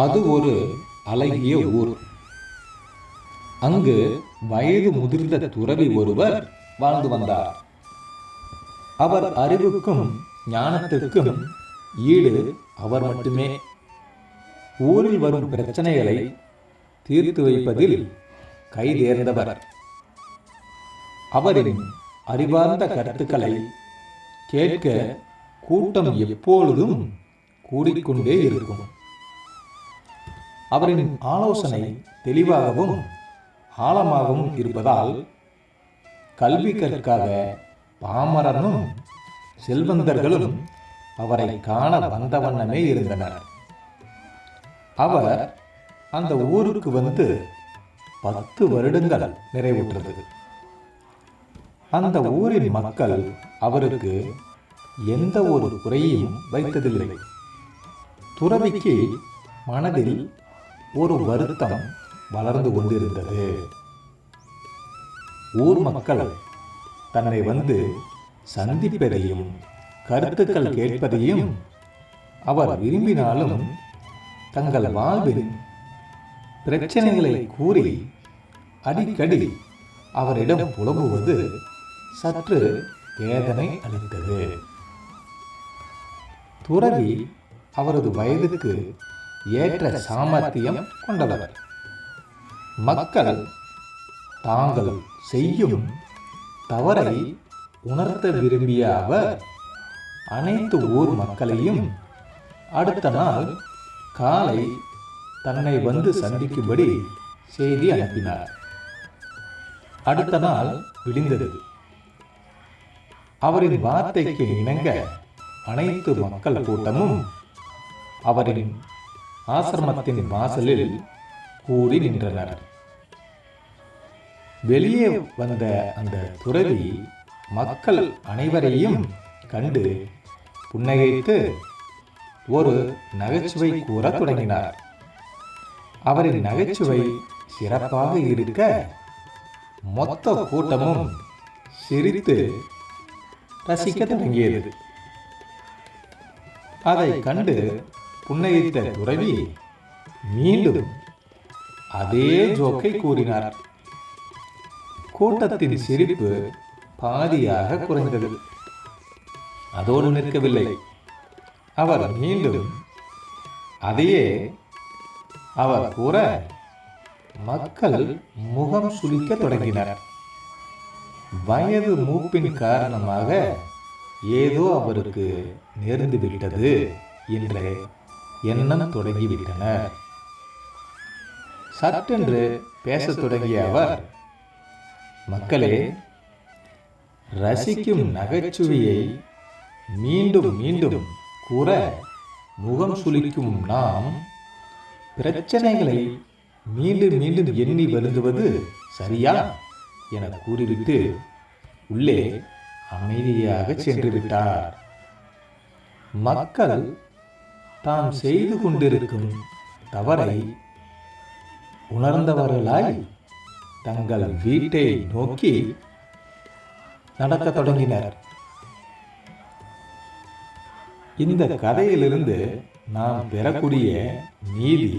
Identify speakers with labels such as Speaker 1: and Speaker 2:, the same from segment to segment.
Speaker 1: அது ஒரு அழகிய ஊர். அங்கு வயது முதிர்ந்த துறவி ஒருவர் வாழ்ந்து வந்தார். அவர் அறிவுக்கும் ஞானத்திற்கும் ஈடு அவர் மட்டுமே. ஊரில் வரும் பிரச்சனைகளை தீர்த்து வைப்பதில் கைதேர்ந்தவர். அவரின் அறிவார்ந்த கருத்துக்களை கேட்க கூட்டம் எப்பொழுதும் கூடிக்கொண்டே இருக்கும். அவரின் ஆலோசனை தெளிவாகவும் ஆழமாகவும் இருப்பதால் கல்வி கற்காத பாமரனும் செல்வந்தர்களும் அவரை காண வந்த வண்ணமே இருந்தனர். அவர் அந்த ஊருக்கு வந்து 10 வருடங்கள் நிறைவுற்றது. அந்த ஊரின் மக்கள் அவருக்கு எந்த ஒரு குறையும் வைத்ததில்லை. துறவிக்கு மனதில் ஒரு வருத்தம் வளர்ந்து கொண்டிருந்தது. ஊர் மக்கள் தன்னை வந்து சந்திப்பதையும் கருத்துக்கள் கேட்பதையும் அவர் விரும்பினாலும் தங்கள் வாழ்வின் பிரச்சனைகளை கூறி அடிக்கடி அவரிடம் புலம்புவது சற்று வேதனை அளித்தது. துறவி அவரது வயதுக்கு ஏற்ற சாமர்த்தியம் கொண்டவர். மக்கள் தாங்கள் செய்யும் தவறை உணர்த்த விரும்பிய அவர் அனைத்து ஊர் மக்களையும் அடுத்த நாள் காலை தன்னை வந்து சந்திக்கும்படி செய்தி அனுப்பினார். அடுத்த நாள் விடிந்தது. அவரின் வார்த்தைக்கு இணங்க அனைத்து மக்கள் கூட்டமும் அவரின் ஆசிரமத்தின் வாசலில் கூடி நின்றனர். வெளியே வந்த அந்த துறவி மக்கள் அனைவரையும் கண்டு புன்னகைத்து ஒரு நகைச்சுவை கூற தொடங்கினார். அவரின் நகைச்சுவை சிறப்பாக இருக்க மொத்த கூட்டமும் சிரித்து ரசிக்க தொடங்கியது. அதை கண்டு புன்னகைத்த துறவி மீண்டும் அதே ஜோக்கை கூறினார். கூட்டத்தின் சிரிப்பு பாதியாக குறைந்தது. அதோடு நிற்கவில்லை. அவர் மீண்டும் அதையே அவர் கூற மக்கள் முகம் சுளிக்க தொடங்கினர். வயது மூப்பின் காரணமாக ஏதோ அவருக்கு நேர்ந்து விட்டது என்ற எண்ணம் தொடங்கிவிட்டனர். சட்டென்று பேசத் தொடங்கிய அவர், மக்களே, ரசிக்கும் நகைச்சுவையை மீண்டும் மீண்டும் கூற முகம் சுளிக்கும் நாம் பிரச்சனைகளை மீண்டும் மீண்டும் எண்ணி வருந்துவது சரியா என கூறிவிட்டு உள்ளே அமைதியாக சென்று விட்டார். மக்கள் தாம் செய்து கொண்டிருக்கும் தவறை உணர்ந்தவர்களாய் தங்கள் வீட்டை நோக்கி நடக்க தொடங்கினர். இந்த கதையிலிருந்து நாம் பெறக்கூடிய நீதி,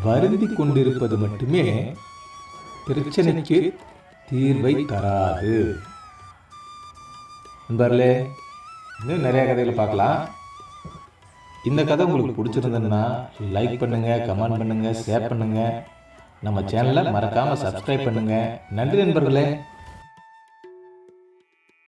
Speaker 1: வருந்தி கொண்டிருப்பது மட்டுமே பிரச்சனைக்கு தீர்வை தராது. நண்பர்களே, இன்னும் நிறைய கதைகளை பார்க்கலாம். இந்த கதை உங்களுக்கு பிடிச்சிருந்ததுன்னா லைக் பண்ணுங்கள், கமெண்ட் பண்ணுங்கள், ஷேர் பண்ணுங்கள். நம்ம சேனலை மறக்காமல் சப்ஸ்கிரைப் பண்ணுங்கள். நன்றி நண்பர்களே.